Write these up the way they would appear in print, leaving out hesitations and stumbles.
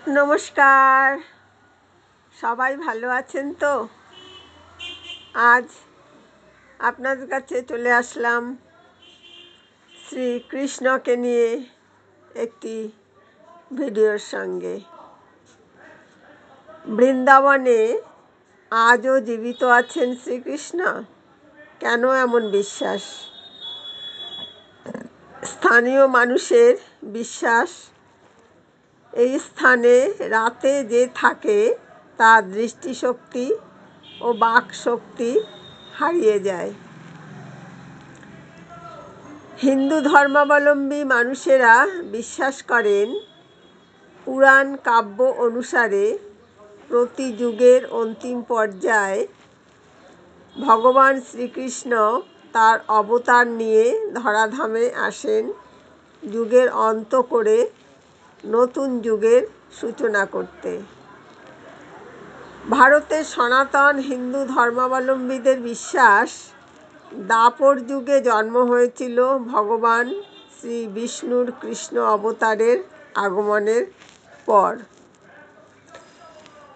নমস্কার, সবাই ভালো আছেন তো? আজ আপনাদের কাছে চলে আসলাম শ্রীকৃষ্ণকে নিয়ে একটি ভিডিওর সঙ্গে। বৃন্দাবনে আজও জীবিত আছেন শ্রীকৃষ্ণ, কেন এমন বিশ্বাস? স্থানীয় মানুষের বিশ্বাস, এই স্থানে রাতে যে থাকে তার দৃষ্টিশক্তি ও বাকশক্তি হারিয়ে যায়। হিন্দু ধর্মাবলম্বী মানুষেরা বিশ্বাস করেন, পুরাণ কাব্য অনুসারে প্রতি যুগের অন্তিম পর্যায়ে ভগবান শ্রীকৃষ্ণ তার অবতার নিয়ে ধরাধামে আসেন যুগের অন্ত করে নতুন যুগের সূচনা করতে। ভারতের সনাতন হিন্দু ধর্মাবলম্বীদের বিশ্বাস, দ্বাপর যুগে জন্ম হয়েছিল ভগবান শ্রী বিষ্ণুর কৃষ্ণ অবতারের আগমনের পর।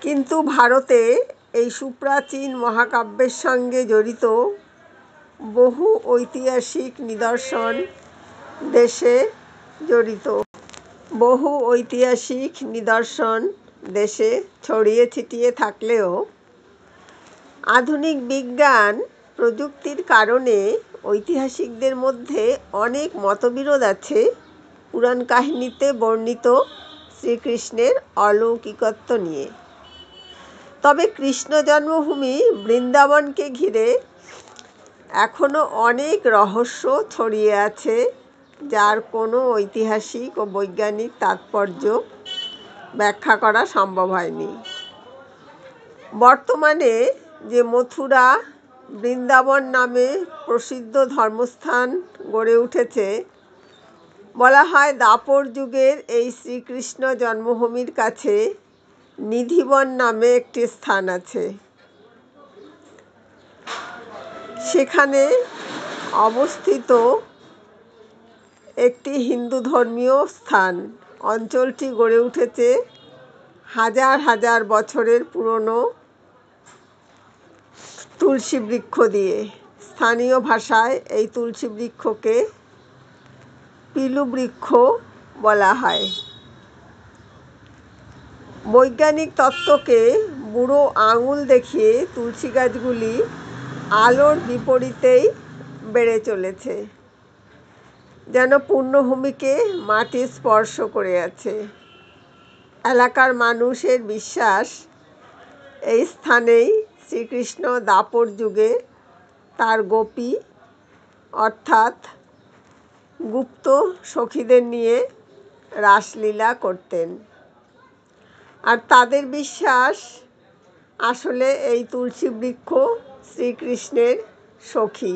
কিন্তু ভারতে এই সুপ্রাচীন মহাকাব্যের সঙ্গে জড়িত বহু ঐতিহাসিক নিদর্শন দেশে ছড়িয়ে ছিটিয়ে থাকলেও আধুনিক বিজ্ঞান প্রযুক্তির কারণে ঐতিহাসিকদের মধ্যে অনেক মতবিরোধ আছে পুরাণ কাহিনীতে বর্ণিত শ্রীকৃষ্ণের অলৌকিকত্ব নিয়ে। তবে কৃষ্ণ জন্মভূমি বৃন্দাবনকে ঘিরে এখনও অনেক রহস্য ছড়িয়ে আছে, যার কোনো ঐতিহাসিক ও বৈজ্ঞানিক তাৎপর্য ব্যাখ্যা করা সম্ভব হয়নি। বর্তমানে যে মথুরা, বৃন্দাবন নামে প্রসিদ্ধ ধর্মস্থান গড়ে উঠেছে, বলা হয় দ্বাপর যুগের এই শ্রীকৃষ্ণ জন্মভূমির কাছে নিধিবন নামে একটি স্থান আছে। সেখানে অবস্থিত একটি হিন্দু ধর্মীয় স্থান। অঞ্চলটি গড়ে উঠেছে হাজার হাজার বছরের পুরনো তুলসী বৃক্ষ দিয়ে। স্থানীয় ভাষায় এই তুলসী বৃক্ষকে পিলু বৃক্ষ বলা হয়। বৈজ্ঞানিক তত্ত্বকে বুড়ো আঙুল দেখিয়ে তুলসী গাছগুলি আলোর বিপরীতেই বেড়ে চলেছে, যেন পূর্ণভূমিকে মাটি স্পর্শ করে আছে। এলাকার মানুষের বিশ্বাস, এই স্থানেই শ্রীকৃষ্ণ দ্বাপর যুগে তার গোপী অর্থাৎ গুপ্ত সখীদের নিয়ে রাসলীলা করতেন। আর তাদের বিশ্বাস, আসলে এই তুলসী বৃক্ষ শ্রীকৃষ্ণের সখী,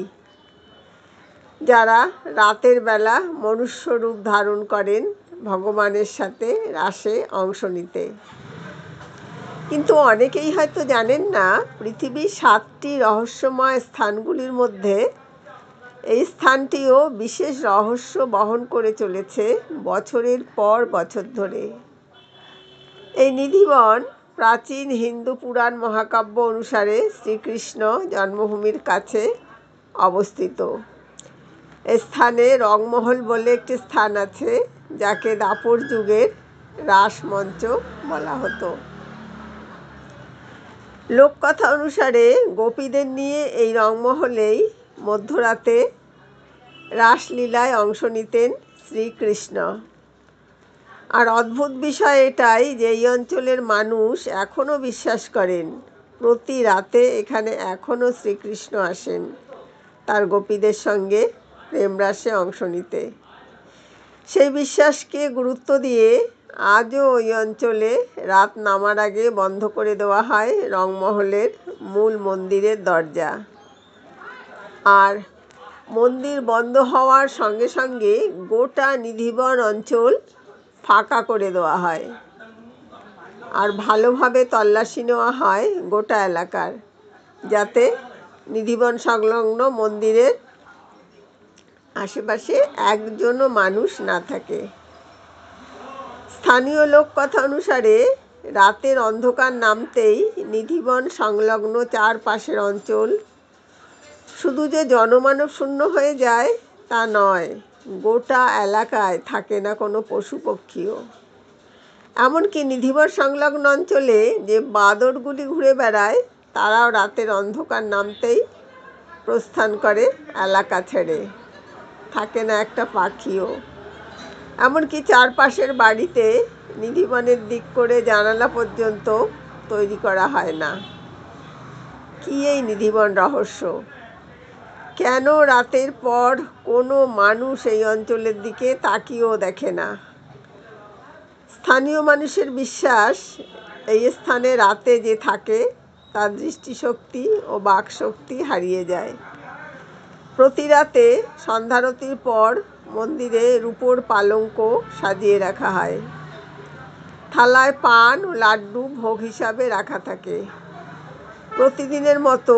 যারা রাতের বেলা মনুষ্য রূপ ধারণ করেন ভগবানের সাথে রাসে অংশ নিতে। কিন্তু অনেকেই হয়তো জানেন না, পৃথিবীর 7টি রহস্যময় স্থানগুলির মধ্যে এই স্থানটিও বিশেষ রহস্য বহন করে চলেছে বছরের পর বছর ধরে। এই নিধিবন প্রাচীন হিন্দু পুরাণ মহাকাব্য অনুসারে শ্রীকৃষ্ণ জন্মভূমির কাছে অবস্থিত। স্থানে রংমহল বলে একটি স্থান আছে, যাকে দ্বাপর যুগের রাসমঞ্চ বলা হতো। লোককথা অনুসারে গোপীদের নিয়ে এই রংমহলেই মধ্যরাতে রাসলীলায় অংশ নিতেন শ্রীকৃষ্ণ। আর অদ্ভুত বিষয় এটাই যে এই অঞ্চলের মানুষ এখনও বিশ্বাস করেন প্রতি রাতে এখানে এখনও শ্রীকৃষ্ণ আসেন তার গোপীদের সঙ্গে প্রেমরাসে অংশ নিতে। সেই বিশ্বাসকে গুরুত্ব দিয়ে আজও ওই অঞ্চলে রাত নামার আগে বন্ধ করে দেওয়া হয় রংমহলের মূল মন্দিরের দরজা। আর মন্দির বন্ধ হওয়ার সঙ্গে সঙ্গে গোটা নিধিবন অঞ্চল ফাঁকা করে দেওয়া হয় আর ভালোভাবে তল্লাশি নেওয়া হয় গোটা এলাকার, যাতে নিধিবন সংলগ্ন মন্দিরের আশেপাশে একজনও মানুষ না থাকে। স্থানীয় লোককথা অনুসারে রাতের অন্ধকার নামতেই নিধিবন সংলগ্ন চারপাশের অঞ্চল শুধু যে জনমানব শূন্য হয়ে যায় তা নয়, গোটা এলাকায় থাকে না কোনো পশু পক্ষীও। এমনকি নিধিবন সংলগ্ন অঞ্চলে যে বাদরগুলি ঘুরে বেড়ায় তারাও রাতের অন্ধকার নামতেই প্রস্থান করে এলাকা ছেড়ে, থাকে না একটা পাখিও। এমনকি চারপাশের বাড়িতে নিধিবনের দিক করে জানালা পর্যন্ত তৈরি করা হয় না। কি এই নিধিবন রহস্য? কেন রাতের পর কোনো মানুষ এই অঞ্চলের দিকে তাকিয়েও দেখে না? স্থানীয় মানুষের বিশ্বাস, এই স্থানে রাতে যে থাকে তার দৃষ্টিশক্তি ও বাকশক্তি হারিয়ে যায়। প্রতি রাতে সন্ধ্যারতির পর মন্দিরে রূপোর পালঙ্ক সাজিয়ে রাখা হয়। থালায় পান ও লাড্ডু ভোগ হিসাবে রাখা থাকে। প্রতিদিনের মতো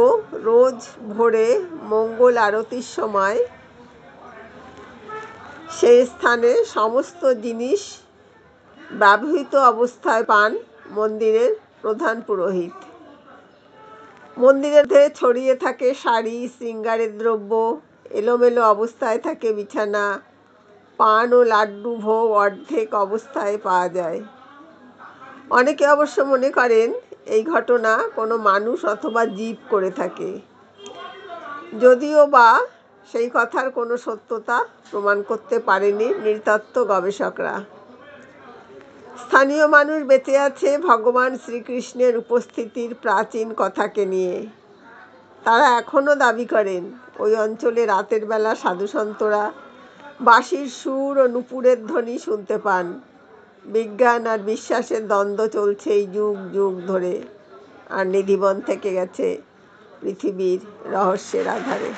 রোজ ভোরে মঙ্গল আরতির সময় সেই স্থানে সমস্ত জিনিস ব্যবহৃত অবস্থায় পান মন্দিরের প্রধান পুরোহিত। মন্দিরের মধ্যে ছড়িয়ে থাকে শাড়ি, শৃঙ্গারের দ্রব্য, এলোমেলো অবস্থায় থাকে বিছানা, পান ও লাড্ডু ভোগ অর্ধেক অবস্থায় পাওয়া যায়। অনেকে অবশ্য মনে করেন এই ঘটনা কোনো মানুষ অথবা জীব করে থাকে, যদিও বা সেই কথার কোনো সত্যতা প্রমাণ করতে পারেনি নৃতত্ত্ব গবেষকরা। স্থানীয় মানুষ বেঁচে আছে ভগবান শ্রীকৃষ্ণের উপস্থিতির প্রাচীন কথাকে নিয়ে। তারা এখনও দাবি করেন ওই অঞ্চলে রাতের বেলা সাধুসন্তরা বাঁশির সুর ও নূপুরের ধ্বনি শুনতে পান। বিজ্ঞান আর বিশ্বাসের দ্বন্দ্ব চলছে এই যুগ যুগ ধরে, আর নিধিবন থেকে গেছে পৃথিবীর রহস্যের আধারে।